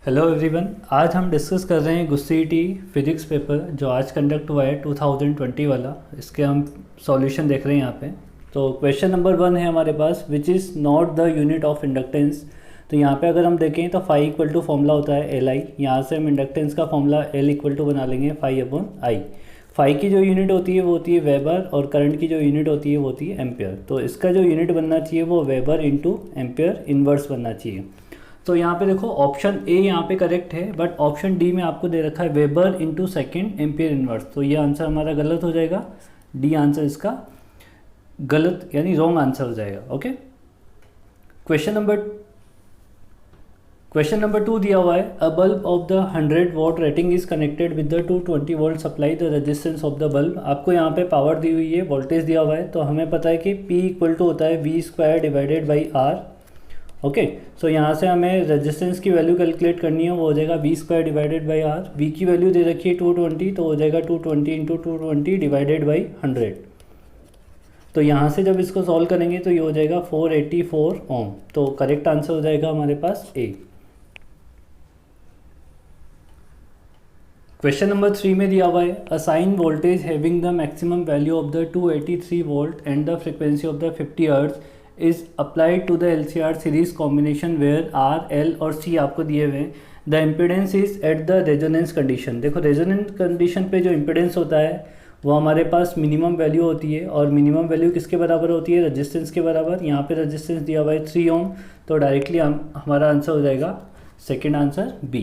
Hello everyone. आज हम discuss कर रहे हैं गुस्सीटी फिजिक्स पेपर जो आज कंडक्ट हुआ है 2020 वाला। इसके हम सॉल्यूशन देख रहे हैं यहाँ पे। तो क्वेश्चन नंबर 1 है हमारे पास, which is not the unit of inductance. तो यहाँ पे अगर हम देखें तो फाई इक्वल टू फॉर्मूला होता है एल आई। यहाँ से हम इंडक्टेंस का फॉर्मूला एल इक्वल टू बना लेंगे फाई अपॉन आई। फाई की जो यूनिट होती है वो होती है वेबर, और करंट की जो यूनिट होती है वो होती है एम्पेयर। तो इसका जो यूनिट बनना चाहिए वो वेबर इंटू एम्पेयर इन्वर्स बनना चाहिए। तो यहाँ पे देखो ऑप्शन ए यहाँ पे करेक्ट है, बट ऑप्शन डी में आपको दे रखा है weber into second ampere inverse. तो ये आंसर हमारा गलत हो जाएगा। डी आंसर इसका गलत यानी रॉन्ग आंसर हो जाएगा। ओके, क्वेश्चन नंबर 2 दिया हुआ है, अ bulb of the 100 what rating is connected with the 220 volt supply, the resistance of the bulb. आपको यहाँ पे पावर दी हुई है, वोल्टेज दिया हुआ है। तो हमें पता है कि P इक्वल टू होता है V स्क्वायर डिवाइडेड बाई आर। ओके, सो यहाँ से हमें रेजिस्टेंस की वैल्यू कैलकुलेट करनी है, वो हो जाएगा V square divided by R. V की वैल्यू दे रखी है 220, तो हो जाएगा 220 इंटू 220 डिवाइडेड बाई 100। तो यहाँ से जब इसको सॉल्व करेंगे तो ये हो जाएगा 484 ओम। तो करेक्ट आंसर हो जाएगा हमारे पास ए। क्वेश्चन नंबर 3 में दिया हुआ है, a sine voltage having the maximum value of the 283 volt and the frequency of the 50 hertz is applied to the LCR series combination where R, L और C आपको दिए हुए हैं। The impedance is at the resonance condition. देखो resonance condition पे जो impedance होता है वो हमारे पास मिनिमम वैल्यू होती है, और मिनिमम वैल्यू किसके बराबर होती है? रेजिस्टेंस के बराबर। यहाँ पे रेजिस्टेंस दिया हुआ है 3 ओम, तो डायरेक्टली हमारा आंसर हो जाएगा second answer B.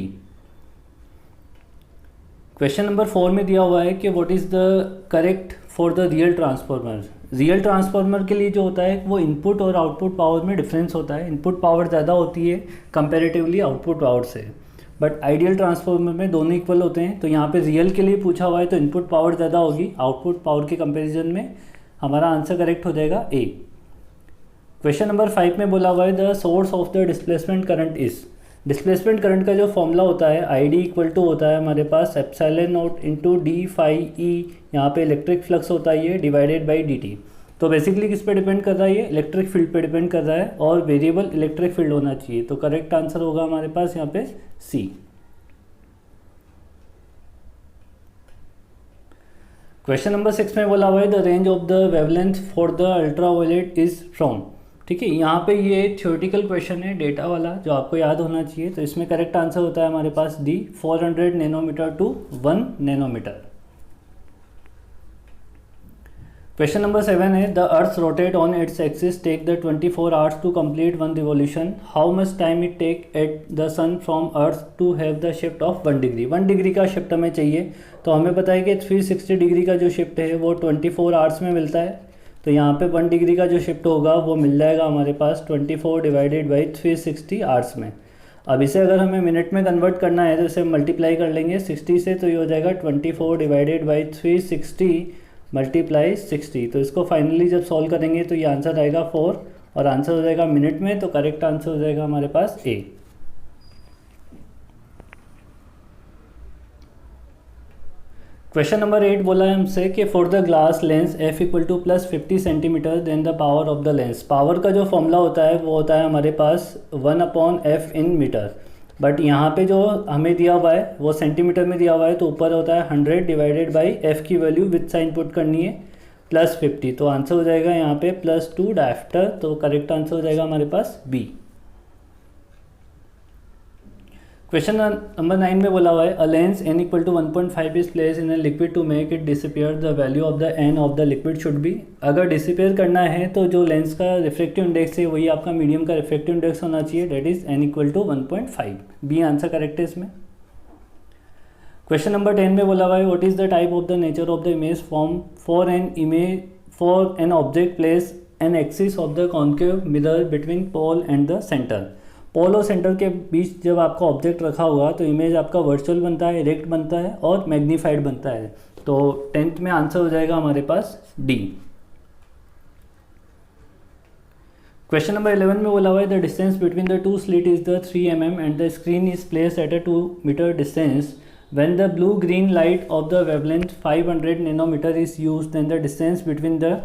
Question number 4 में दिया हुआ है कि what is the correct for the real transformer. Real transformer के लिए जो होता है वो इनपुट और आउटपुट पावर में डिफरेंस होता है। इनपुट पावर ज़्यादा होती है कंपैरेटिवली आउटपुट पावर से, बट आइडियल ट्रांसफार्मर में दोनों इक्वल होते हैं। तो यहाँ पे रियल के लिए पूछा हुआ है तो इनपुट पावर ज़्यादा होगी आउटपुट पावर के कंपेरिजन में। हमारा आंसर करेक्ट हो जाएगा ए। क्वेश्चन नंबर 5 में बोला हुआ है, the source of the displacement current is. Displacement current का जो फॉर्मूला होता है आई डी इक्वल टू होता है हमारे पास epsilon naught into d phi E. यहाँ पे इलेक्ट्रिक फ्लक्स होता है ये डिवाइडेड बाई डी टी। तो बेसिकली किस पे डिपेंड कर रहा है? ये इलेक्ट्रिक फील्ड पे डिपेंड कर रहा है, और वेरिएबल इलेक्ट्रिक फील्ड होना चाहिए। तो करेक्ट आंसर होगा हमारे पास यहाँ पे सी। क्वेश्चन नंबर 6 में बोला हुआ है, the range of the wavelength for the ultraviolet is from. ठीक है, यहाँ पे ये थ्योरेटिकल क्वेश्चन है डेटा वाला जो आपको याद होना चाहिए। तो इसमें करेक्ट आंसर होता है हमारे पास D, 400 nanometre to 1 nanometre. Question number 7 है, the earth rotate on its axis take the 24 hours to complete 1 revolution. How much time it take at the sun from earth to have the shift of 1 degree. 1 degree का shift हमें चाहिए। तो हमें पता है कि 360 degree का जो शिफ्ट है वो 24 आवर्स में मिलता है। तो यहाँ पे 1 डिग्री का जो शिफ्ट होगा वो मिल जाएगा हमारे पास 24 डिवाइडेड बाई 360 आवर्स में। अब इसे अगर हमें मिनट में कन्वर्ट करना है तो इसे मल्टीप्लाई कर लेंगे 60 से, तो ये हो जाएगा 24 डिवाइडेड बाई 360 मल्टीप्लाई 60। तो इसको फाइनली जब सॉल्व करेंगे तो ये आंसर आएगा 4, और आंसर हो जाएगा मिनट में। तो करेक्ट आंसर हो जाएगा हमारे पास ए। क्वेश्चन नंबर 8 बोला है हमसे कि for the glass lens F equal to plus 50 centimetre then the power of the lens. Power का जो फॉर्मूला होता है वो होता है हमारे पास 1 upon F in metre, but यहाँ पे जो हमें दिया हुआ है वो सेंटीमीटर में दिया हुआ है। तो ऊपर होता है 100 डिवाइडेड बाई एफ की वैल्यू विद साइन पुट करनी है प्लस 50। तो आंसर हो जाएगा यहाँ पे +2 डायफ्टर। तो करेक्ट आंसर हो जाएगा हमारे पास बी। क्वेश्चन नंबर 9 में बोला हुआ है, a lens n equal to 1.5 is place in a liquid to make it disappear, the value of the n of the liquid should be. अगर डिसअपियर करना है तो जो लेंस का रिफ्रैक्टिव इंडेक्स है वही आपका मीडियम का रिफ्रैक्टिव इंडेक्स होना चाहिए, that is n equal to 1.5। B answer correct है इसमें। क्वेश्चन नंबर 10 में बोला हुआ है, what is the type of the nature of the image form for an object place an axis of the concave mirror between pole and the centre. Pole और centre के बीच जब आपका ऑब्जेक्ट रखा होगा तो इमेज आपका वर्चुअल बनता है, इरेक्ट बनता है और मैग्नीफाइड बनता है। तो 10th में आंसर हो जाएगा हमारे पास डी। क्वेश्चन नंबर 11 में बोला हुआ है, the distance between the two slit is the 3 mm and the screen is placed at a 2 metre distance. When the blue green light of the wavelength 500 nanometre is used then the distance between the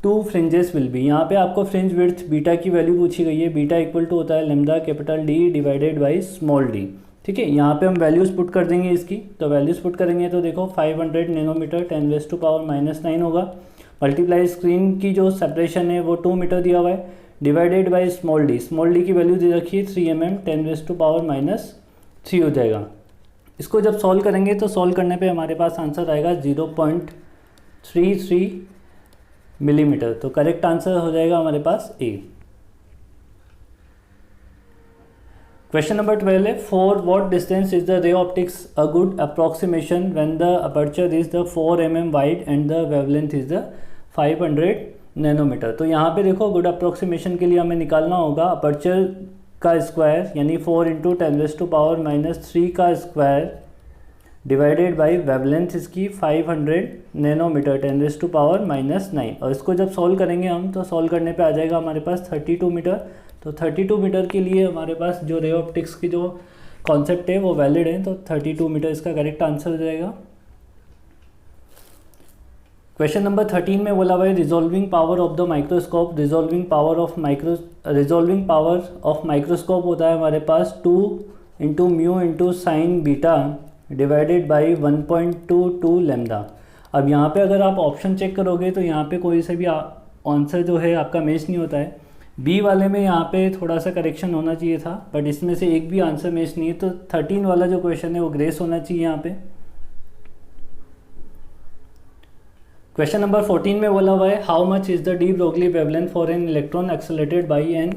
2 fringes will be. यहाँ पे आपको fringe width beta की value पूछी गई है। Beta equal to होता है lambda capital D divided by small D. ठीक है, यहाँ पे हम वैल्यूज़ पुट कर देंगे इसकी, तो वैल्यूज़ पुट करेंगे तो देखो 500 नैनोमीटर 10⁻⁻⁹ होगा, मल्टीप्लाई स्क्रीन की जो सेपरेशन है वो 2 मीटर दिया हुआ है, डिवाइडेड बाई स्मॉल डी की वैल्यू दे रखी है 3 mm 10⁻³ हो जाएगा। इसको जब सॉल्व करेंगे तो सॉल्व करने पे हमारे पास आंसर आएगा 0.33 मिलीमीटर, तो करेक्ट आंसर हो जाएगा हमारे पास ए। क्वेश्चन नंबर 12 है, for what distance is the ray optics a good approximation when the aperture is the 4 mm wide and the wavelength is the 500 nanometre. तो यहाँ पे देखो गुड अप्रॉक्सीमेशन के लिए हमें निकालना होगा अपर्चर का स्क्वायर यानी 4 × 10⁻³ का स्क्वायर डिवाइडेड बाई वेवलेंथ इसकी 500 नैनोमीटर 10⁻⁹, और इसको जब सॉल्व करेंगे हम तो सॉल्व करने पे आ जाएगा हमारे पास 32 मीटर। तो 32 मीटर के लिए हमारे पास जो रे ऑप्टिक्स की जो कॉन्सेप्ट है वो वैलिड है, तो 32 मीटर इसका करेक्ट आंसर हो जाएगा। क्वेश्चन नंबर 13 में बोला हुआ है resolving power of the microscope, resolving power of microscope होता है हमारे पास 2 × mu × sign beta divided by 1.22 lambda. अब यहाँ पे अगर आप ऑप्शन चेक करोगे तो यहाँ पे कोई से भी आंसर जो है आपका मैच नहीं होता है। बी वाले में यहाँ पे थोड़ा सा करेक्शन होना चाहिए था, बट इसमें से एक भी आंसर मैच नहीं है, तो 13 वाला जो क्वेश्चन है वो ग्रेस होना चाहिए यहाँ पे। क्वेश्चन नंबर 14 में बोला हुआ है how much is the de Broglie wavelength for an electron accelerated by an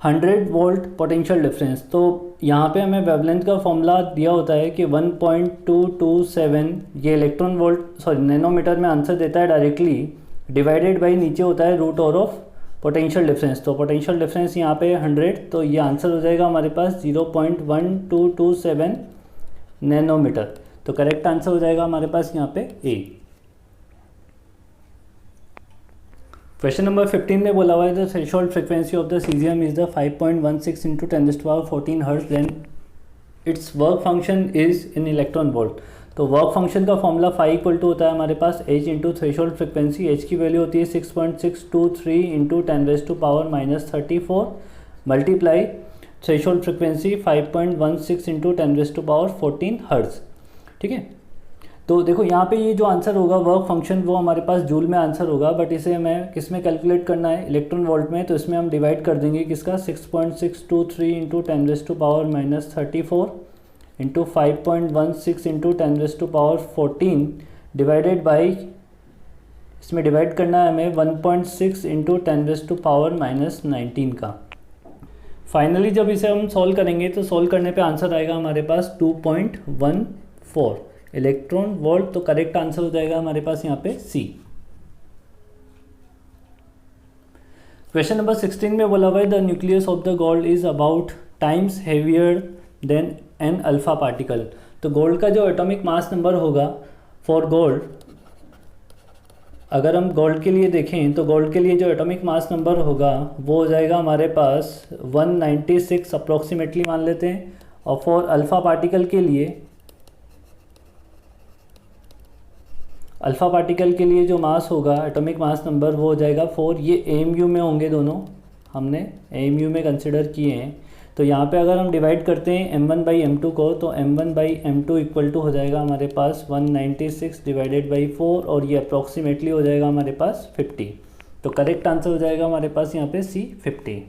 100 volt potential difference. तो यहाँ पे हमें वेवलेंथ का फॉर्मूला दिया होता है कि 1.227 ये इलेक्ट्रॉन वोल्ट नैनोमीटर में आंसर देता है डायरेक्टली, डिवाइडेड बाई नीचे होता है root over of potential difference. तो पोटेंशियल डिफरेंस यहाँ पे 100, तो ये आंसर हो जाएगा हमारे पास 0.1227 नैनोमीटर, तो करेक्ट आंसर हो जाएगा हमारे पास यहाँ पे ए। क्वेश्चन नंबर 15 में बोला हुआ है the threshold frequency of the caesium is the 5.16 × 10⁻14 hertz then its work function is in electron volt. तो वर्क फंक्शन का फॉर्मूला फाई इक्वल टू होता है हमारे पास h × थ्रेशोल्ड फ्रिक्वेंसी। h की वैल्यू होती है 6.623 × 10⁻34 मल्टीप्लाई थ्रेशोल्ड फ्रिक्वेंसी 5.16 × 10⁻14 हर्ट्ज। ठीक है, तो देखो यहाँ पे ये जो आंसर होगा वर्क फंक्शन वो हमारे पास जूल में आंसर होगा, बट इसे हमें किस में कैलकुलेट करना है, इलेक्ट्रॉन वोल्ट में। तो इसमें हम डिवाइड कर देंगे किसका 6.623 × 10⁻34 इंटू 5.16 × 10⁻14 डिवाइडेड बाई, इसमें डिवाइड करना है हमें 1.6 × 10⁻⁻19 का। फाइनली जब इसे हम सॉल्व करेंगे तो सॉल्व करने पे आंसर आएगा हमारे पास 2.14 इलेक्ट्रॉन वोल्ट, तो करेक्ट आंसर हो जाएगा हमारे पास यहाँ पे सी। क्वेश्चन नंबर 16 में बोला हुआ है the nucleus of the gold is about times heavier than an alpha particle. तो गोल्ड का जो एटॉमिक मास नंबर होगा फॉर गोल्ड, अगर हम गोल्ड के लिए देखें तो गोल्ड के लिए जो एटॉमिक मास नंबर होगा वो हो जाएगा हमारे पास 196 अप्रॉक्सीमेटली मान लेते हैं, और फॉर अल्फ़ा पार्टिकल के लिए जो मास होगा एटॉमिक मास नंबर वो हो जाएगा 4। ये AMU में होंगे दोनों, हमने AMU में कंसिडर किए हैं। तो यहाँ पे अगर हम डिवाइड करते हैं m1/m2 को, तो m1/m2 इक्वल टू हो जाएगा हमारे पास 196 डिवाइडेड बाई 4, और ये अप्रॉक्सीमेटली हो जाएगा हमारे पास 50। तो करेक्ट आंसर हो जाएगा हमारे पास यहाँ पे C 50।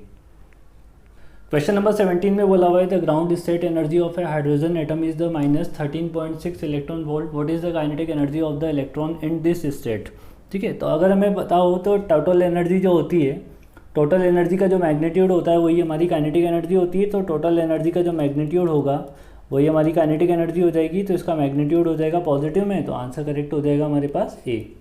क्वेश्चन नंबर 17 में बोला हुआ है the ground state energy of A hydrogen atom is the -13.6 electron volt, what is the kinetic energy of the electron in this state. ठीक है, तो अगर हमें बताओ तो टोटल एनर्जी जो होती है, टोटल एनर्जी का जो मैग्नीट्यूड होता है वही हमारी काइनेटिक एनर्जी होती है। तो टोटल एनर्जी का जो मैग्नीट्यूड होगा वही हमारी काइनेटिक एनर्जी हो जाएगी, तो इसका मैग्नीट्यूड हो जाएगा पॉजिटिव में, तो आंसर करेक्ट हो जाएगा हमारे पास ए।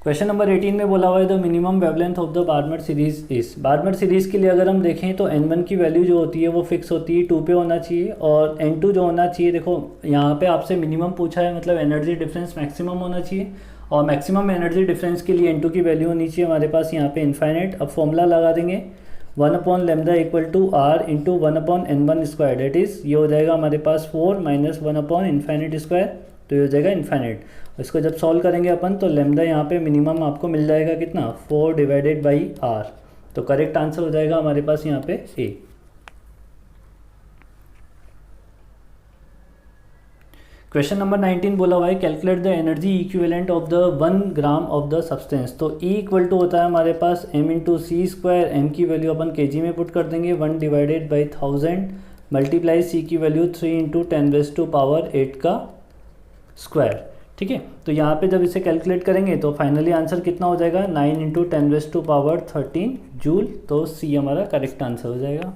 क्वेश्चन नंबर 18 में बोला हुआ है the minimum wavelength of the burner series is. Burner series के लिए अगर हम देखें तो n1 की वैल्यू जो होती है वो फिक्स होती है 2 पे होना चाहिए, और n2 जो होना चाहिए, देखो यहाँ पे आपसे मिनिमम पूछा है मतलब एनर्जी डिफरेंस मैक्सिमम होना चाहिए, और मैक्सिमम एनर्जी डिफरेंस के लिए n2 की वैल्यू होनी चाहिए हमारे पास यहाँ पे इन्फाइनाइट। अब फॉर्मूला लगा देंगे 1/λ equal to r into 1/n1 square, that is ये हो जाएगा हमारे पास 4 माइनस 1/इन्फाइनाइट स्क्वायर, तो ये हो जाएगा इन्फाइनाइट। इसको जब सॉल्व करेंगे अपन तो लैम्डा यहाँ पे मिनिमम आपको मिल जाएगा कितना 4 डिवाइडेड बाई r, तो करेक्ट आंसर हो जाएगा हमारे पास यहाँ पे ए। क्वेश्चन नंबर 19 बोला हुआ है calculate the energy equivalent of the 1 gram of the substance. तो E इक्वल टू होता है हमारे पास m इंटू सी स्क्वायर, एम की वैल्यू अपन kg में पुट कर देंगे, 1 डिवाइडेड बाई 1000 मल्टीप्लाई C की वैल्यू 3 इंटू 10⁻⁸ का स्क्वायर। ठीक है, तो यहाँ पे जब इसे कैलकुलेट करेंगे तो फाइनली आंसर कितना हो जाएगा 9 इंटू 10⁻13 जूल। तो C हमारा करेक्ट आंसर हो जाएगा।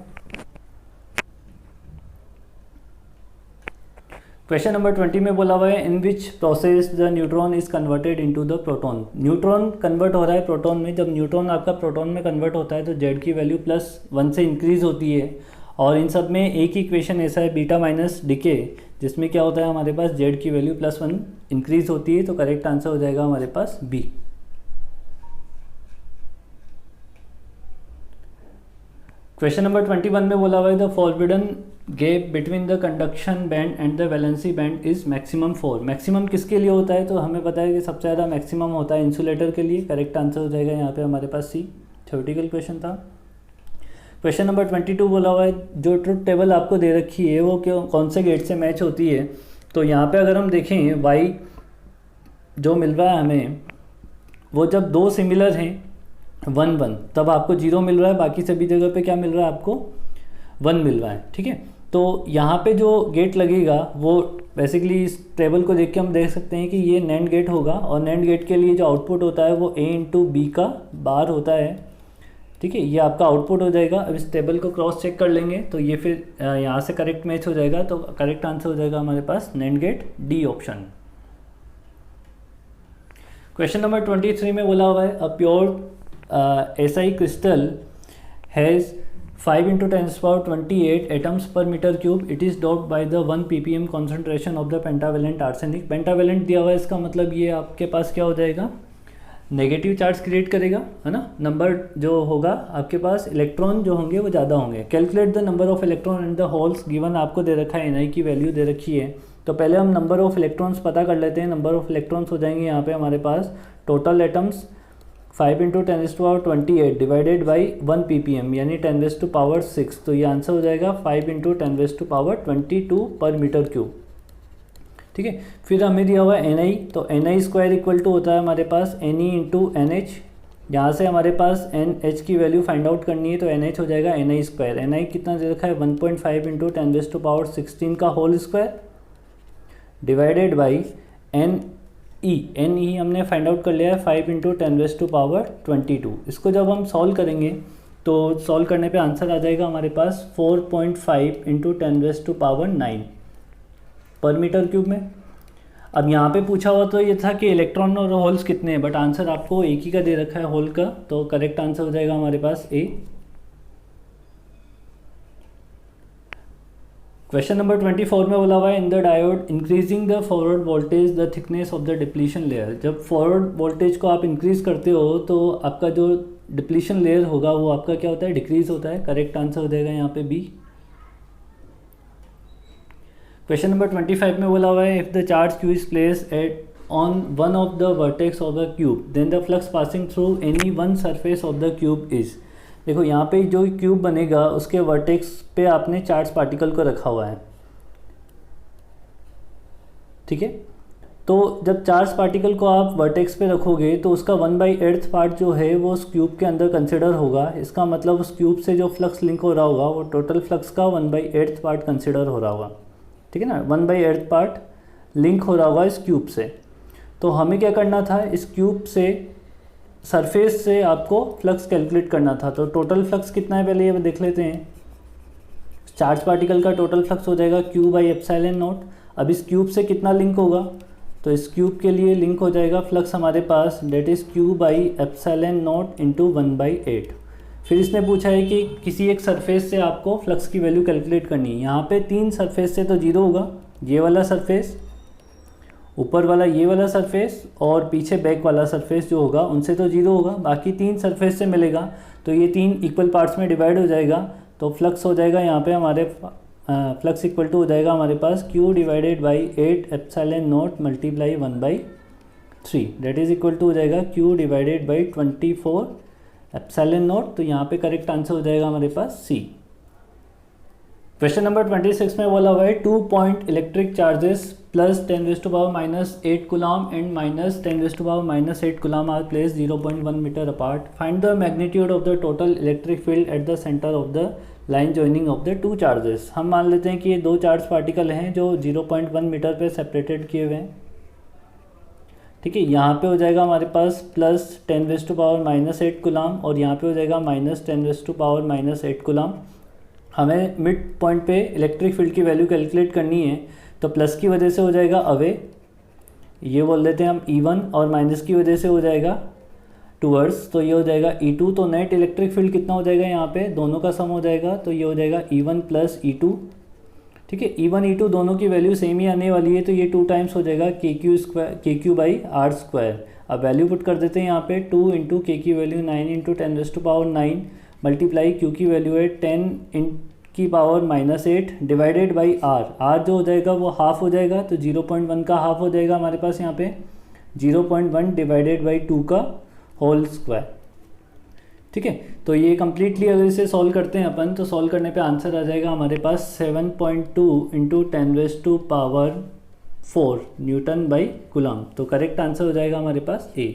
क्वेश्चन नंबर 20 में बोला हुआ है in which process the neutron is converted into the proton. Neutron convert हो रहा है प्रोटॉन में। जब न्यूट्रॉन आपका प्रोटॉन में कन्वर्ट होता है तो Z की वैल्यू +1 से इंक्रीज होती है, और इन सब में एक ही इक्वेशन ऐसा है बीटा माइनस डीके, जिसमें क्या होता है हमारे पास Z की वैल्यू +1 इंक्रीज होती है। तो करेक्ट आंसर हो जाएगा हमारे पास बी। क्वेश्चन नंबर 21 में बोला हुआ है the forbidden gap between the conduction band and the valency band is maximum 4। Maximum किसके लिए होता है, तो हमें पता है कि सबसे ज़्यादा मैक्सिमम होता है इंसुलेटर के लिए। करेक्ट आंसर हो जाएगा यहाँ पे हमारे पास सी। थ्योरेटिकल क्वेश्चन था। क्वेश्चन नंबर 22 बोला हुआ है जो ट्रुथ टेबल आपको दे रखी है वो कौन से गेट से मैच होती है। तो यहाँ पे अगर हम देखें वाई जो मिल रहा है हमें, वो जब दो सिमिलर हैं 1 1 तब आपको 0 मिल रहा है, बाकी सभी जगह पे क्या मिल रहा है आपको 1 मिल रहा है। ठीक है, तो यहाँ पे जो गेट लगेगा वो बेसिकली इस टेबल को देख के हम देख सकते हैं कि ये नैंड गेट होगा, और नैंड गेट के लिए जो आउटपुट होता है वो A इंटू बी का बार होता है। ठीक है, ये आपका आउटपुट हो जाएगा। अब इस टेबल को क्रॉस चेक कर लेंगे तो ये फिर यहाँ से करेक्ट मैच हो जाएगा। तो करेक्ट आंसर हो जाएगा हमारे पास NAND gate D option. Question number 23 में बोला हुआ है a pure SI crystal has 5 into 10⁻28 atoms per meter cube. It is doped by the 1 ppm concentration of the pentavalent arsenic. Pentavalent दिया हुआ है, इसका मतलब ये आपके पास क्या हो जाएगा नेगेटिव चार्ज क्रिएट करेगा, है ना। नंबर जो होगा आपके पास इलेक्ट्रॉन जो होंगे वो ज़्यादा होंगे। Calculate the number of electron and the holes given आपको दे रखा है, Ni की वैल्यू दे रखी है। तो पहले हम नंबर ऑफ इलेक्ट्रॉन्स पता कर लेते हैं। नंबर ऑफ इलेक्ट्रॉन्स हो जाएंगे यहाँ पे हमारे पास total atoms 5 into 10⁻28 divided by 1 ppm यानी 10⁻6। तो ये आंसर हो जाएगा 5 इंटू 10⁻22 पर मीटर क्यूब। ठीक है, फिर हमें दिया हुआ है Ni, तो Ni स्क्वायर इक्वल टू होता है हमारे पास Ne इंटू NH। यहाँ से हमारे पास NH की वैल्यू फाइंड आउट करनी है, तो NH हो जाएगा Ni स्क्वायर। Ni कितना दे रखा है 1.5 इंटू 10⁻16 का whole square divided by NE हमने फाइंड आउट कर लिया है 5 इंटू 10⁻22। इसको जब हम सॉल्व करेंगे तो सॉल्व करने पे आंसर आ जाएगा हमारे पास 4.5 इंटू 10⁻9 पर मीटर क्यूब में। अब यहाँ पे पूछा हुआ तो ये था कि इलेक्ट्रॉन और होल्स कितने हैं, बट आंसर आपको एक ही का दे रखा है होल का। तो करेक्ट आंसर हो जाएगा हमारे पास ए। क्वेश्चन नंबर 24 में बोला हुआ है in the diode increasing the forward voltage the thickness of the depletion layer. जब फॉरवर्ड वोल्टेज को आप इंक्रीज करते हो तो आपका जो डिप्लीशन लेयर होगा वो आपका क्या होता है डिक्रीज होता है। करेक्ट आंसर हो जाएगा यहाँ पे बी। क्वेश्चन नंबर 25 में बोला हुआ है if the charge Q is placed at on one of the vertex of the cube then the flux passing through any one surface of the cube is. देखो यहाँ पे जो क्यूब बनेगा उसके वर्टेक्स पे आपने चार्ज पार्टिकल को रखा हुआ है। ठीक है, तो जब चार्ज पार्टिकल को आप वर्टेक्स पे रखोगे तो उसका 1/8 पार्ट जो है वो उस क्यूब के अंदर कंसिडर होगा। इसका मतलब उस क्यूब से जो फ्लक्स लिंक हो रहा होगा वो टोटल फ्लक्स का 1/8 पार्ट कंसिडर हो रहा होगा। ठीक है ना, 1/8 पार्ट लिंक हो रहा होगा इस क्यूब से। तो हमें क्या करना था, इस क्यूब से सरफेस से आपको फ्लक्स कैलकुलेट करना था। तो टोटल फ्लक्स कितना है पहले ये देख लेते हैं। चार्ज पार्टिकल का टोटल फ्लक्स हो जाएगा Q/ε0। अब इस क्यूब से कितना लिंक होगा, तो इस क्यूब के लिए लिंक हो जाएगा फ्लक्स हमारे पास डेट इज़ Q/ε0 इंटू 1/8। फिर इसने पूछा है कि किसी एक सरफेस से आपको फ्लक्स की वैल्यू कैलकुलेट करनी है। यहाँ पे 3 सरफेस से तो 0 होगा, ये वाला सरफेस, ऊपर वाला ये वाला सरफेस और पीछे बैक वाला सरफेस जो होगा उनसे तो 0 होगा। बाकी 3 सरफेस से मिलेगा तो ये 3 इक्वल पार्ट्स में डिवाइड हो जाएगा। तो फ्लक्स हो जाएगा यहाँ पे हमारे फ्लक्स इक्वल टू हो जाएगा हमारे पास Q/8ε0 multiply 1/3 that is equal to हो जाएगा Q/24ε0। तो यहाँ पे करेक्ट आंसर हो जाएगा हमारे पास सी। क्वेश्चन नंबर 26 में बोला हुआ है 2 point electric charges plus 10 raised to power minus 8 coulomb and minus 10 raised to power minus 8 coulomb are placed 0.1 meter apart. Find the magnitude of the total electric field at the center of the line joining of the two charges. हम मान लेते हैं कि ये दो charge particle हैं जो 0.1 metre पे सेपरेटेड किए हुए हैं, ठीक है। यहाँ पे हो जाएगा हमारे पास plus 10 raise to power minus 8 coulomb और यहाँ पे हो जाएगा minus 10 raise to power minus 8 coulomb. हमें मिड पॉइंट पे इलेक्ट्रिक फील्ड की वैल्यू कैलकुलेट करनी है, तो प्लस की वजह से हो जाएगा अवे, ये बोल देते हैं हम E1, और माइनस की वजह से हो जाएगा टूवर्ड्स, तो ये हो जाएगा E2। तो नेट इलेक्ट्रिक फील्ड कितना हो जाएगा, यहाँ पे दोनों का सम हो जाएगा, तो ये हो जाएगा E1 प्लस E2, ठीक है। E1 E2 दोनों की वैल्यू सेम ही आने वाली है, तो ये 2 टाइम्स हो जाएगा KQ बाई आर स्क्वायर। अब वैल्यू पुट कर देते हैं यहाँ पे, 2 इंटू के की value 9 into 10 raise to power 9 multiply Q की वैल्यू है 10 की power minus 8 divided by R जो हो जाएगा वो हाफ हो जाएगा, तो 0.1 का हाफ हो जाएगा हमारे पास यहाँ पे 0.1 डिवाइडेड बाई 2 का होल स्क्वायर, ठीक है। तो ये कम्प्लीटली अगर इसे सॉल्व करते हैं अपन, तो सॉल्व करने पे आंसर आ जाएगा हमारे पास 7.2 into 10 raise to power 4 newton by coulomb. तो करेक्ट आंसर हो जाएगा हमारे पास ए।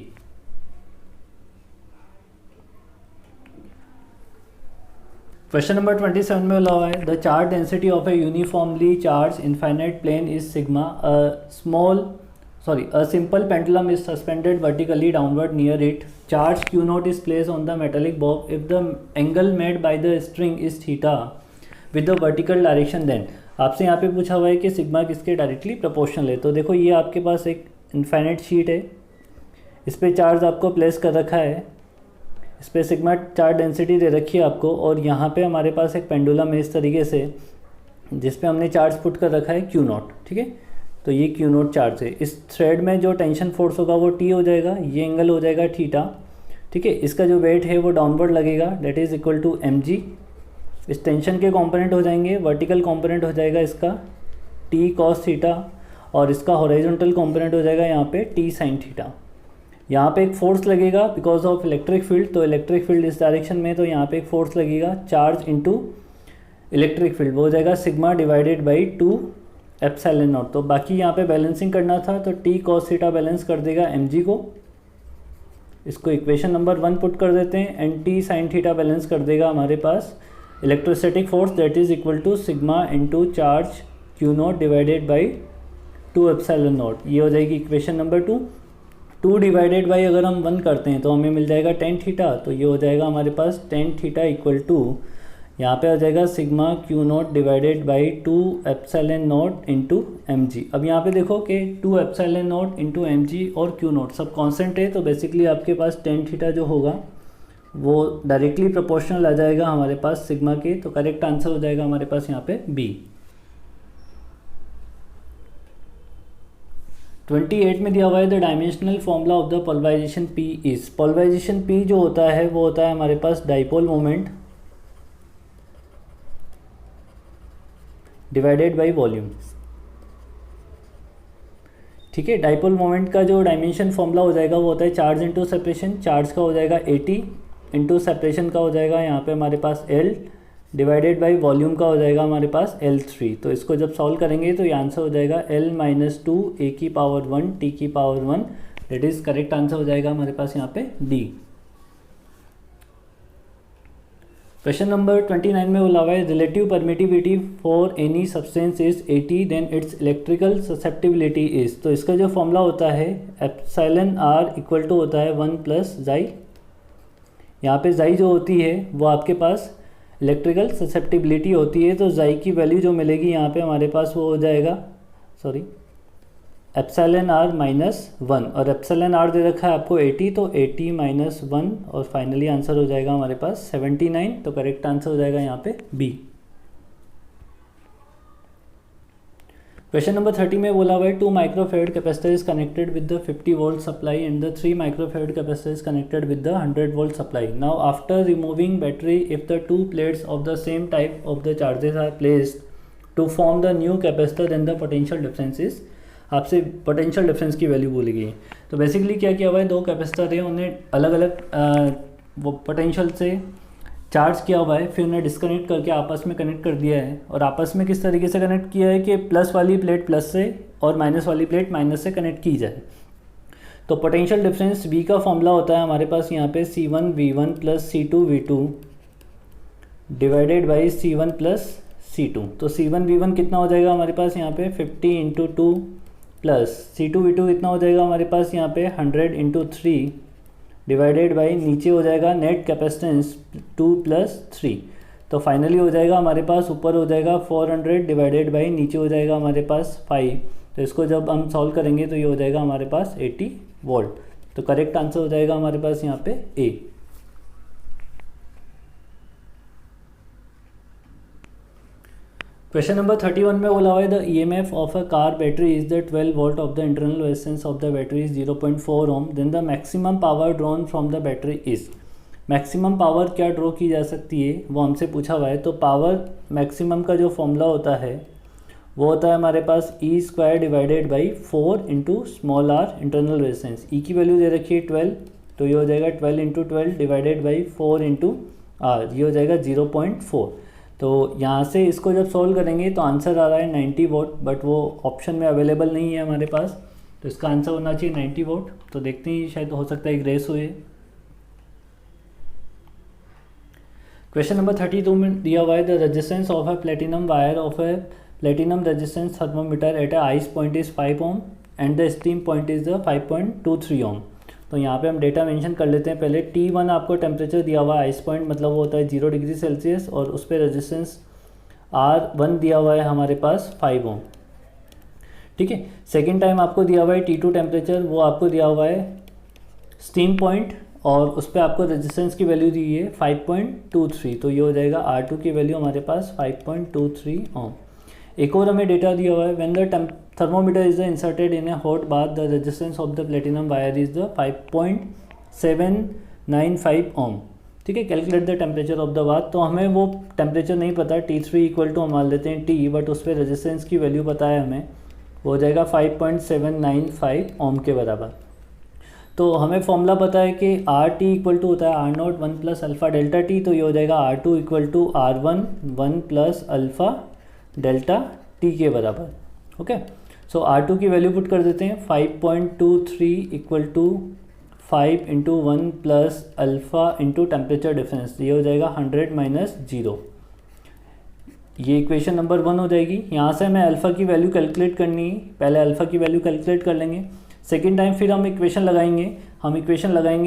क्वेश्चन नंबर 27 में बोला हुआ है the charge density of a uniformly charged infinite plane is sigma. A simple pendulum is suspended vertically downward near it. Charge Q naught is placed on the metallic bob if the angle made by the string is theta with the vertical direction then. आपसे यहाँ पे पूछा हुआ है कि sigma किसके directly proportional है। तो देखो ये आपके पास एक इनफाइनाइट शीट है, इस पर चार्ज आपको प्लेस कर रखा है, इस पर सिग्मा चार्ज डेंसिटी दे रखी है आपको, और यहाँ पे हमारे पास एक पेंडुलम है इस तरीके से जिस पे हमने चार्ज पुट कर रखा है Q नॉट, ठीक है। तो ये Q नोट चार्ज है, इस थ्रेड में जो टेंशन फोर्स होगा वो T हो जाएगा, ये एंगल हो जाएगा थीटा, ठीक है। इसका जो वेट है वो डाउनवर्ड लगेगा, that is equal to mg। इस टेंशन के कंपोनेंट हो जाएंगे, वर्टिकल कंपोनेंट हो जाएगा इसका T cos थीटा, और इसका हॉरिजॉन्टल कंपोनेंट हो जाएगा यहाँ पे T sin थीटा। यहाँ पे एक फोर्स लगेगा बिकॉज ऑफ इलेक्ट्रिक फील्ड, तो इलेक्ट्रिक फील्ड इस डायरेक्शन में, तो यहाँ पे एक फोर्स लगेगा, चार्ज इंटू इलेक्ट्रिक फील्ड वो हो जाएगा sigma divided by 2 epsilon not. तो बाकी यहाँ पे बैलेंसिंग करना था, तो T cos थीटा बैलेंस कर देगा mg को, इसको इक्वेशन नंबर 1 पुट कर देते हैं, and T sin theta balance कर देगा हमारे पास electrostatic force that is equal to sigma into charge Q naught divided by 2 epsilon naught. ये हो जाएगी इक्वेशन नंबर 2। 2 डिवाइडेड बाई अगर हम 1 करते हैं तो हमें मिल जाएगा tan थीटा, तो ये हो जाएगा हमारे पास tan थीटा इक्वल टू, यहाँ पे आ जाएगा sigma Q naught divided by 2 epsilon naught into mg। अब यहाँ पे देखो कि 2 एप्सिलॉन नॉट इंटू mg और Q नॉट सब कांस्टेंट है, तो बेसिकली आपके पास tan थीटा जो होगा वो डायरेक्टली प्रोपोर्शनल आ जाएगा हमारे पास सिग्मा के। तो करेक्ट आंसर हो जाएगा हमारे पास यहाँ पे बी। 28 में दिया हुआ है the dimensional formula of the polarization P is. Polarization P जो होता है वो होता है हमारे पास dipole moment divided by volume, ठीक है। डाइपोल मोमेंट का जो डायमेंशन फॉर्मूला हो जाएगा वो होता है चार्ज इंटू सेपरेशन। चार्ज का हो जाएगा 80 इंटू सेपरेशन का हो जाएगा यहाँ पे हमारे पास L डिवाइडेड बाई वॉल्यूम का हो जाएगा हमारे पास L3। तो इसको जब सॉल्व करेंगे तो ये आंसर हो जाएगा L माइनस 2 a की पावर 1 t की power 1, that is correct answer हो जाएगा हमारे पास यहाँ पे D। क्वेश्चन नंबर 29 में बोला हुआ है relative permittivity for any substance is 80 then its electrical susceptibility is. तो इसका जो फॉर्मूला होता है एप्सिलॉन r इक्वल टू होता है 1 प्लस जाई। यहाँ पे जाई जो होती है वो आपके पास इलेक्ट्रिकल ससेप्टिबिलिटी होती है, तो जाई की वैल्यू जो मिलेगी यहाँ पे हमारे पास वो हो जाएगा एप्सिलॉन r माइनस 1, और एप्सिलॉन r दे रखा है आपको 80, तो 80 माइनस 1, और फाइनली आंसर हो जाएगा हमारे पास 79। तो करेक्ट आंसर हो जाएगा यहाँ पे बी। क्वेश्चन नंबर 30 में बोला हुआ है 2 microfarad capacitor is connected with the 50 volt supply and the 3 microfarad capacitor is connected with the 100 volt supply. Now after removing battery if the 2 plates of the same type of the charges are placed to form the new capacitor then the potential difference is. आपसे potential difference की value बोली गई है। तो basically क्या किया हुआ है, 2 कैपेसिटर है, उन्हें अलग अलग वो पोटेंशियल से चार्ज किया हुआ है, फिर उन्हें डिस्कनेक्ट करके आपस में कनेक्ट कर दिया है, और आपस में किस तरीके से कनेक्ट किया है कि प्लस वाली प्लेट प्लस से और माइनस वाली प्लेट माइनस से कनेक्ट की जाए। तो पोटेंशियल डिफरेंस V का फॉर्मूला होता है हमारे पास यहाँ पे C1V1 plus C2V2 divided by C1 plus C2। तो C1V1 कितना हो जाएगा हमारे पास यहाँ पे 50 इंटू 2 प्लस C2V2 कितना हो जाएगा हमारे पास यहाँ पे 100 इंटू 3 डिवाइडेड बाई नीचे हो जाएगा नेट कैपेसिटेंस 2 प्लस 3। तो फाइनली हो जाएगा हमारे पास, ऊपर हो जाएगा 400 डिवाइडेड बाई नीचे हो जाएगा हमारे पास 5। तो इसको जब हम सॉल्व करेंगे तो ये हो जाएगा हमारे पास 80 वोल्ट। तो करेक्ट आंसर हो जाएगा हमारे पास यहाँ पे ए। क्वेश्चन नंबर 31 में बोला हुआ है the EMF of a car battery is the 12 volt of the internal resistance of the battery is 0.4 ohm, then the maximum power drawn from the battery is. Maximum power क्या draw की जा सकती है वो हमसे पूछा हुआ है। तो पावर मैक्सिमम का जो फॉर्मूला होता है वो होता है हमारे पास E square divided by 4 into small r internal resistance. E की वैल्यू दे रखी है 12, तो ये हो जाएगा 12 into 12 divided by 4 into R, ये हो जाएगा 0.4। तो यहाँ से इसको जब सॉल्व करेंगे तो आंसर आ रहा है 90 वोल्ट, बट वो ऑप्शन में अवेलेबल नहीं है हमारे पास, तो इसका आंसर होना चाहिए 90 वोल्ट। तो देखते हैं शायद हो सकता है ग्रेस हुए। क्वेश्चन नंबर 32 में दिया हुआ है the resistance of a platinum wire of a platinum resistance thermometer at a ice point is 5 Om and the steam point is the 5.23 ओम। तो यहाँ पे हम डेटा मेंशन कर लेते हैं पहले। T1 आपको टेम्परेचर दिया हुआ है, आइस पॉइंट मतलब वो होता है 0 डिग्री सेल्सियस, और उस पर रेजिस्टेंस R1 दिया हुआ है हमारे पास 5 ओम। ठीक है। सेकेंड टाइम आपको दिया हुआ है T2 टेम्परेचर, वो आपको दिया हुआ है स्टीम पॉइंट, और उस पर आपको रेजिस्टेंस की वैल्यू दी है 5.23। तो ये हो जाएगा R2 की वैल्यू हमारे पास 5.23 ओम। एक और हमें डेटा दिया हुआ है when the thermometer is inserted in a hot bath the resistance of the platinum wire is the 5.795 ohm। ठीक है। Calculate the temperature of the bath. तो हमें वो टेम्परेचर नहीं पता, T3 इक्वल टू हम मान लेते हैं T, बट उस पर रेजिस्टेंस की वैल्यू पता है हमें, वो हो जाएगा 5.795 ओम के बराबर। तो हमें फॉर्मूला पता है कि RT इक्वल टू होता है R0 1 plus alpha delta T। तो ये हो जाएगा R2 equal to R1 1 plus alpha delta T के बराबर। ओके। सो R2 की वैल्यू पुट कर देते हैं 5.23 equal to 5 into 1 plus alpha into temperature difference, ये हो जाएगा 100 माइनस 0। ये इक्वेशन नंबर 1 हो जाएगी। यहाँ से हमें अल्फ़ा की वैल्यू कैलकुलेट करनी है, पहले अल्फ़ा की वैल्यू कैलकुलेट कर लेंगे। सेकेंड टाइम फिर हम इक्वेशन लगाएंगे,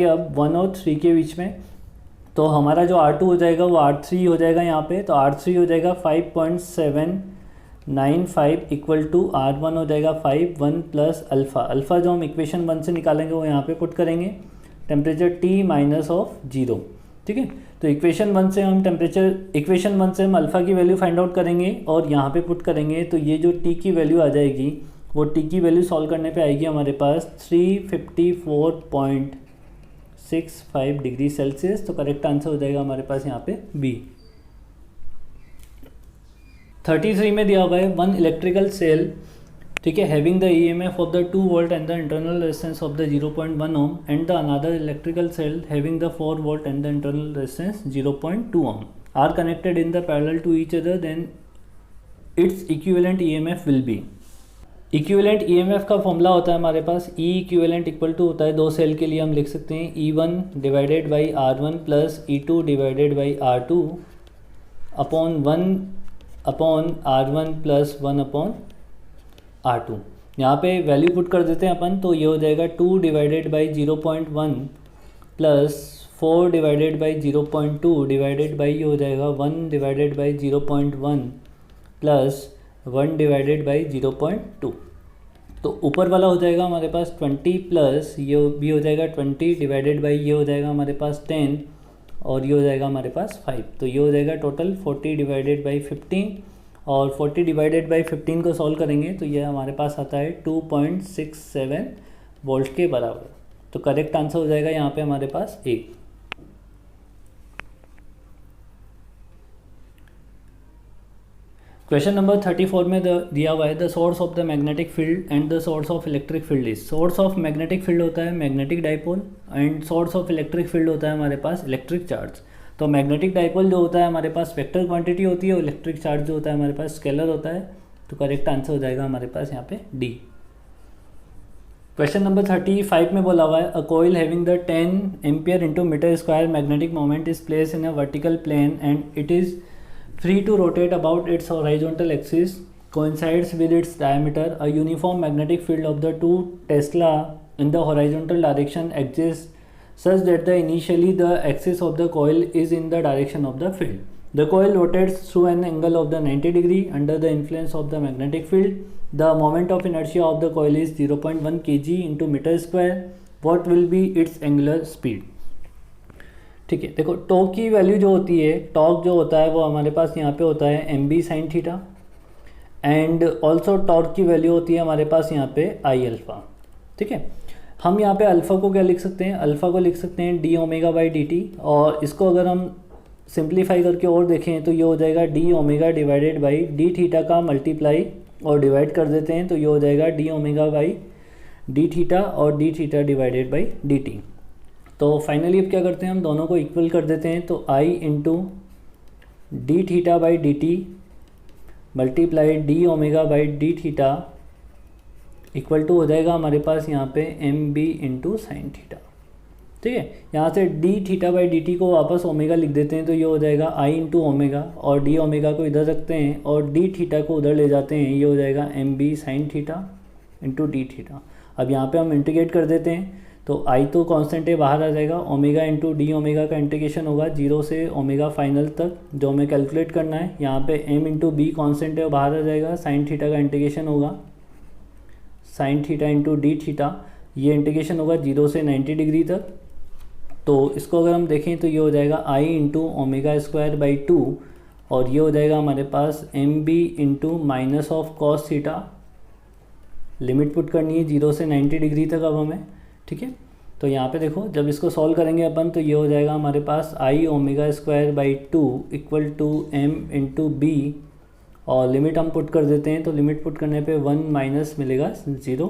अब 1 और 3 के बीच में। तो हमारा जो R2 हो जाएगा वो R3 हो जाएगा यहाँ पे। तो R3 हो जाएगा 5.795 इक्वल टू R1 हो जाएगा 1 प्लस अल्फ़ा जो हम इक्वेशन 1 से निकालेंगे वो यहाँ पे पुट करेंगे, टेम्परेचर T माइनस ऑफ 0। ठीक है। तो इक्वेशन 1 से हम अल्फ़ा की वैल्यू फाइंड आउट करेंगे और यहाँ पे पुट करेंगे। तो ये जो T की वैल्यू आ जाएगी वो T की वैल्यू सॉल्व करने पे आएगी हमारे पास 354.65 डिग्री सेल्सियस। तो करेक्ट आंसर हो जाएगा हमारे पास यहाँ पे बी। 33 में दिया हुआ है वन इलेक्ट्रिकल सेल, ठीक है, having the EMF of the 2 volt and the internal resistance of the 0.1 ohm and the another electrical cell having the 4 volt and the internal resistance 0.2 ohm are connected in the parallel to each other, then its equivalent EMF will be. Equivalent EMF का formula होता है हमारे पास E equivalent equal to होता है, दो cell के लिए हम लिख सकते हैं E1 divided by R1 plus E2 divided by R2 upon 1 upon R1 plus 1 upon R2। यहाँ पे वैल्यू पुट कर देते हैं अपन। तो ये हो जाएगा 2 divided by 0.1 plus 4 divided by 0.2 divided by ये हो जाएगा 1 divided by 0.1 plus 1 divided by 0.2। तो ऊपर वाला हो जाएगा हमारे पास 20 प्लस ये भी हो जाएगा 20 डिवाइडेड बाई ये हो जाएगा हमारे पास 10 और ये हो जाएगा हमारे पास 5। तो ये हो जाएगा टोटल 40 डिवाइडेड बाई 15 और 40 डिवाइडेड बाई 15 को सॉल्व करेंगे तो ये हमारे पास आता है 2.67 वोल्ट के बराबर। तो करेक्ट आंसर हो जाएगा यहाँ पे हमारे पास ए। क्वेश्चन नंबर 34 में दिया हुआ है the source of the magnetic field and the source of electric field is. Source of magnetic field होता है magnetic dipole and source of electric field होता है हमारे पास इलेक्ट्रिक चार्ज। तो मैग्नेटिक डाइपोल जो होता है हमारे पास वेक्टर क्वांटिटी होती है और इलेक्ट्रिक चार्ज जो होता है हमारे पास स्केलर होता है। तो करेक्ट आंसर हो जाएगा हमारे पास यहाँ पे डी। क्वेश्चन नंबर 35 में बोला हुआ है a coil having the 10 ampere into metre square magnetic moment is place in a vertical plane and it is free to rotate about its horizontal axis coincides with its diameter. A uniform magnetic field of the two Tesla in the horizontal direction exists such that initially the axis of the coil is in the direction of the field. The coil rotates through an angle of the 90 degree under the influence of the magnetic field. The moment of inertia of the coil is 0.1 kg into meter square. What will be its angular speed? ठीक है, देखो torque की value जो होती है, torque जो होता है वो हमारे पास यहाँ पे होता है M B sine theta and also torque की वैल्यू होती है हमारे पास यहाँ पे आई अल्फ़ा। ठीक है, हम यहाँ पे अल्फ़ा को क्या लिख सकते हैं, अल्फ़ा को लिख सकते हैं D omega by d T, और इसको अगर हम सिंप्लीफाई करके और देखें तो ये हो जाएगा d omega divided by d theta का मल्टीप्लाई और डिवाइड कर देते हैं तो ये हो जाएगा d omega by d theta और d theta divided by d t. तो फाइनली अब क्या करते हैं, हम दोनों को इक्वल कर देते हैं तो I into D theta by d t multiply d omega by d theta equal to हो जाएगा हमारे पास यहाँ पे M B into sine theta. ठीक है, यहाँ से d theta by d t को वापस ओमेगा लिख देते हैं तो ये हो जाएगा आई इंटू ओमेगा और डी ओमेगा को इधर रखते हैं और डी थीटा को उधर ले जाते हैं, ये हो जाएगा M B sine theta into D theta. अब यहाँ पे हम इंटीग्रेट कर देते हैं तो आई तो कांस्टेंट है, बाहर आ जाएगा, ओमेगा इंटू डी ओमेगा का इंटीग्रेशन होगा 0 से ओमेगा फाइनल तक जो हमें कैलकुलेट करना है। यहाँ पे एम इंटू बी कॉन्स्टेंट है, बाहर आ जाएगा, साइन थीटा का इंटीग्रेशन होगा sign theta into D theta, ये इंटीग्रेशन होगा 0 से 90 डिग्री तक। तो इसको अगर हम देखें तो ये हो जाएगा I into omega square by 2 और ये हो जाएगा हमारे पास M B into minus of cos theta, limit put करनी है 0 से 90 डिग्री तक अब हमें। ठीक है, तो यहाँ पे देखो जब इसको सॉल्व करेंगे अपन तो ये हो जाएगा हमारे पास I omega square by 2 equal to M into B और लिमिट हम पुट कर देते हैं तो लिमिट पुट करने पे 1 माइनस मिलेगा 0।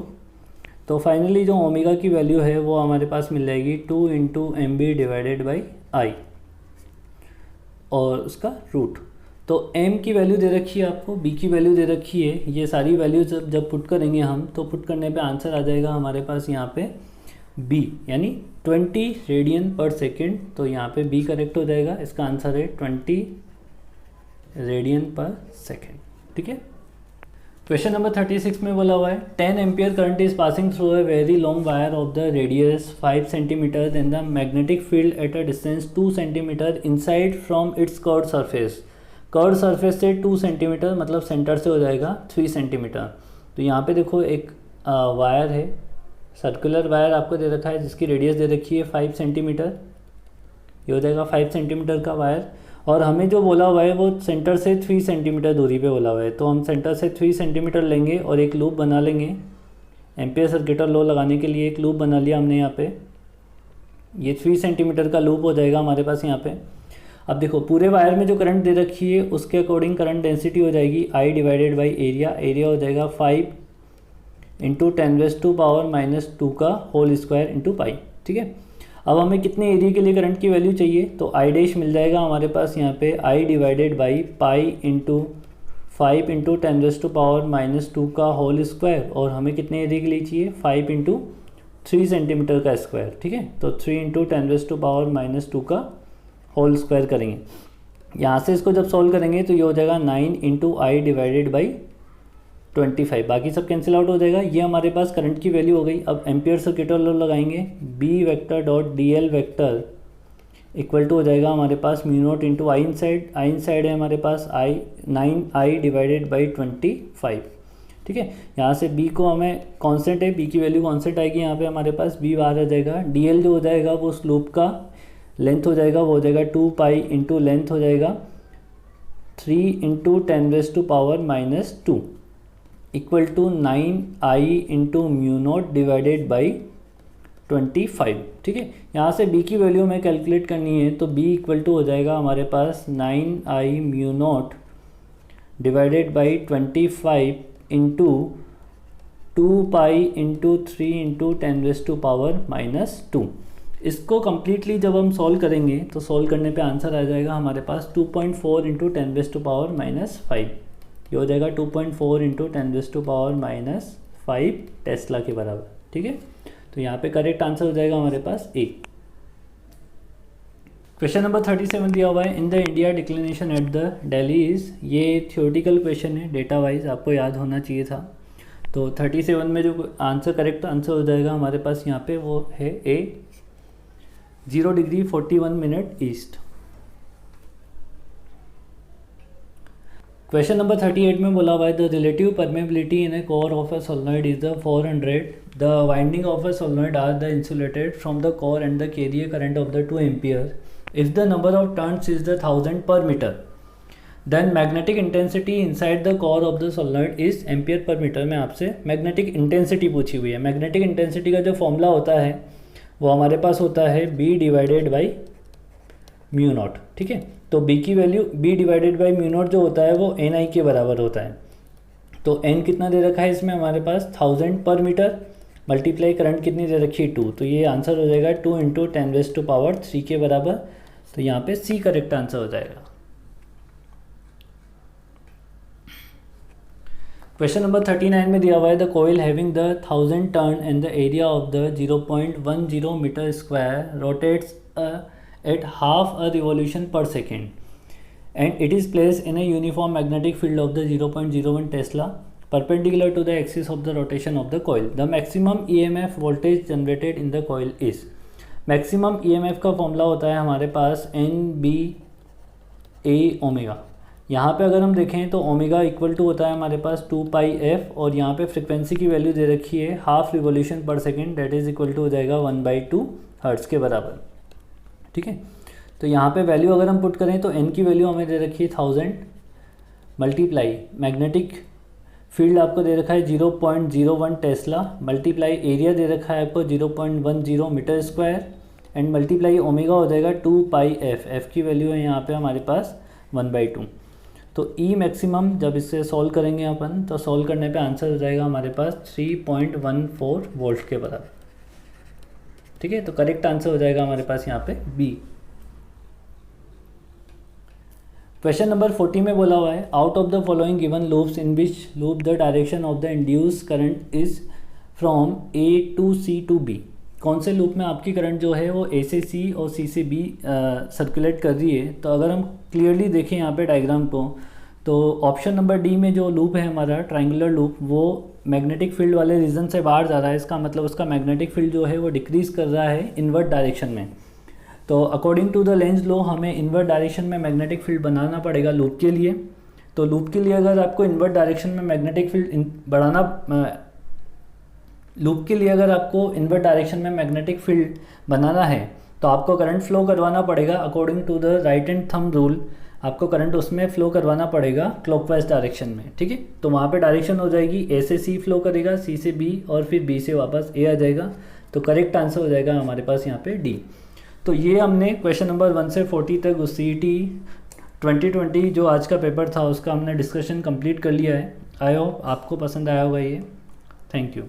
तो फाइनली जो ओमेगा की वैल्यू है वो हमारे पास मिल जाएगी 2 into M B divided by I और उसका रूट। तो m की वैल्यू दे रखी है आपको, b की वैल्यू दे रखी है, ये सारी वैल्यू जब पुट करेंगे हम तो पुट करने पे आंसर आ जाएगा हमारे पास यहाँ पे b यानी 20 रेडियन पर सेकेंड। तो यहाँ पे b करेक्ट हो जाएगा, इसका आंसर है 20 रेडियन पर सेकेंड। ठीक है, क्वेश्चन नंबर 36 में बोला हुआ है 10 ampere current is passing through a very long wire of the radius 5 centimetre in the magnetic field at a distance 2 centimetre inside from its curved surface. Curved surface से 2 centimetre मतलब centre से हो जाएगा 3 centimetre. तो यहाँ पे देखो एक वायर है, सर्कुलर वायर आपको दे रखा है जिसकी रेडियस दे रखी है 5 सेंटीमीटर, ये हो जाएगा 5 सेंटीमीटर का वायर, और हमें जो बोला हुआ है वो सेंटर से 3 सेंटीमीटर दूरी पे बोला हुआ है। तो हम सेंटर से 3 सेंटीमीटर लेंगे और एक लूप बना लेंगे, एम्पियर सर्किट लॉ लगाने के लिए एक लूप बना लिया हमने यहाँ पे, ये 3 सेंटीमीटर का लूप हो जाएगा हमारे पास यहाँ पे। अब देखो पूरे वायर में जो करंट दे रखी है उसके अकॉर्डिंग करंट डेंसिटी हो जाएगी आई डिवाइडेड बाई एरिया, एरिया हो जाएगा 5 इंटू 10⁻⁻2 का होल स्क्वायर इंटू पाई। ठीक है, अब हमें कितने एरिया के लिए करंट की वैल्यू चाहिए तो आई डैश मिल जाएगा हमारे पास यहाँ पे I divided by pi into 5 into 10⁻⁻2 का होल स्क्वायर, और हमें कितने एरिया के लिए चाहिए 5 इंटू 3 सेंटीमीटर का स्क्वायर। ठीक है, तो 3 इंटू 10⁻⁻2 का होल स्क्वायर करेंगे। यहाँ से इसको जब सॉल्व करेंगे तो ये हो जाएगा 9 इंटू आई डिवाइडेड बाई 25, बाकी सब कैंसिल आउट हो जाएगा। ये हमारे पास करंट की वैल्यू हो गई। अब एम्पियर सर्किट लॉ लगाएंगे, B vector dot D L vector equal to हो जाएगा हमारे पास mu naught into I inside है हमारे पास 9 आई डिवाइडेड बाई 25। ठीक है, यहाँ से b को हमें कांस्टेंट है, b की वैल्यू कांस्टेंट आएगी, यहाँ पे हमारे पास b बाहर आ जाएगा। dl जो हो जाएगा वो स्लोप का लेंथ हो जाएगा, वो हो जाएगा 2 पाई इंटू लेंथ हो जाएगा 3 into 10⁻⁻2 equal to 9i into mu naught divided by 25। ठीक है, यहाँ से b की वैल्यू हमें कैलकुलेट करनी है तो b इक्वल टू हो जाएगा हमारे पास 9i mu naught divided by 25 into 2 pi into 3 into 10⁻⁻2। इसको कम्प्लीटली जब हम सॉल्व करेंगे तो सॉल्व करने पे आंसर आ जाएगा हमारे पास 2.4 इंटू 10⁻⁻5। ये हो जाएगा 2.4 इंटू 10⁻⁻5 टेस्ला के बराबर। ठीक है, तो यहाँ पे करेक्ट आंसर हो जाएगा हमारे पास ए। क्वेश्चन नंबर 37 दिया हुआ है, in the India declination at the Delhi is. ये थियोरटिकल क्वेश्चन है, डेटा वाइज आपको याद होना चाहिए था। तो 37 में जो आंसर करेक्ट आंसर हो जाएगा हमारे पास यहाँ पे वो है a, 0 degree 41 minute east. Question number 38 में बोला हुआ है the relative permeability in a core of a solenoid is the 400। The winding of a solenoid are the insulated from the core and the carrier current of the 2 ampere if the number of turns is the 1000 per metre then magnetic intensity inside the core of the solenoid is ampere पर metre. में आपसे magnetic intensity पूछी हुई है। Magnetic intensity का जो formula होता है वो हमारे पास होता है B divided by mu naught. ठीक है, तो B की value B divided by mu naught जो होता है वो NI के बराबर होता है। तो N कितना दे रखा है इसमें हमारे पास 1000 पर मीटर, मल्टीप्लाई करंट कितनी दे रखी है 2, तो ये आंसर हो जाएगा 2 इंटू 10⁻³ के बराबर। तो यहाँ पे C करेक्ट आंसर हो जाएगा। क्वेश्चन नंबर 39 में दिया हुआ है the coil having the 1000 turn and the area of the 0.10 metre square rotates at half a revolution per second and it is placed in a uniform magnetic field of the 0.01 tesla perpendicular to the axis of the rotation of the coil. The maximum EMF voltage generated in the coil is. Maximum EMF का formula होता है हमारे पास NBA omega. यहाँ पे अगर हम देखें तो ओमेगा इक्वल टू होता है हमारे पास 2πf और यहाँ पे फ्रिक्वेंसी की वैल्यू दे रखी है half revolution per second, that is equal to हो जाएगा 1/2 हर्ट्ज़ के बराबर। ठीक है, तो यहाँ पे वैल्यू अगर हम पुट करें तो n की वैल्यू हमें दे रखी है 1000 मल्टीप्लाई मैग्नेटिक फील्ड आपको दे रखा है 0.01 टेस्ला, मल्टीप्लाई एरिया दे रखा है आपको 0.10 metre square and multiply omega हो जाएगा 2πf। f की वैल्यू है यहाँ पे हमारे पास 1/2। तो E मैक्सिमम जब इससे सॉल्व करेंगे अपन तो सॉल्व करने पे आंसर हो जाएगा हमारे पास 3.14 वोल्ट के बराबर। ठीक है, तो करेक्ट आंसर हो जाएगा हमारे पास यहाँ पे B। क्वेश्चन नंबर 40 में बोला हुआ है out of the following given loops in which loop the direction of the induce current is from A to C to B। कौन से लूप में आपकी करंट जो है वो A से C और C से B सर्कुलेट कर रही है। तो अगर हम क्लियरली देखें यहाँ पे डायग्राम को तो ऑप्शन नंबर डी में जो लूप है हमारा ट्रायंगुलर लूप वो मैग्नेटिक फील्ड वाले रीजन से बाहर जा रहा है। इसका मतलब उसका मैग्नेटिक फील्ड जो है वो डिक्रीज़ कर रहा है इनवर्ट डायरेक्शन में। तो according to the Lenz law हमें इनवर्ट डायरेक्शन में मैग्नेटिक फील्ड बनाना पड़ेगा लूप के लिए। तो लूप के लिए अगर आपको इनवर्ट डायरेक्शन में मैग्नेटिक फील्ड लूप के लिए अगर आपको इनवर्ट डायरेक्शन में मैग्नेटिक फील्ड बनाना है तो आपको करंट फ्लो करवाना पड़ेगा according to the right hand thumb rule. आपको करंट उसमें फ्लो करवाना पड़ेगा क्लॉकवाइज डायरेक्शन में। ठीक है, तो वहाँ पे डायरेक्शन हो जाएगी A से C फ्लो करेगा, C से B और फिर B से वापस A आ जाएगा। तो करेक्ट आंसर हो जाएगा हमारे पास यहाँ पे D। तो ये हमने क्वेश्चन नंबर 1 से 40 तक उस CET 2020 जो आज का पेपर था उसका हमने डिस्कशन कंप्लीट कर लिया है। आई होप आपको पसंद आया होगा ये। Thank you.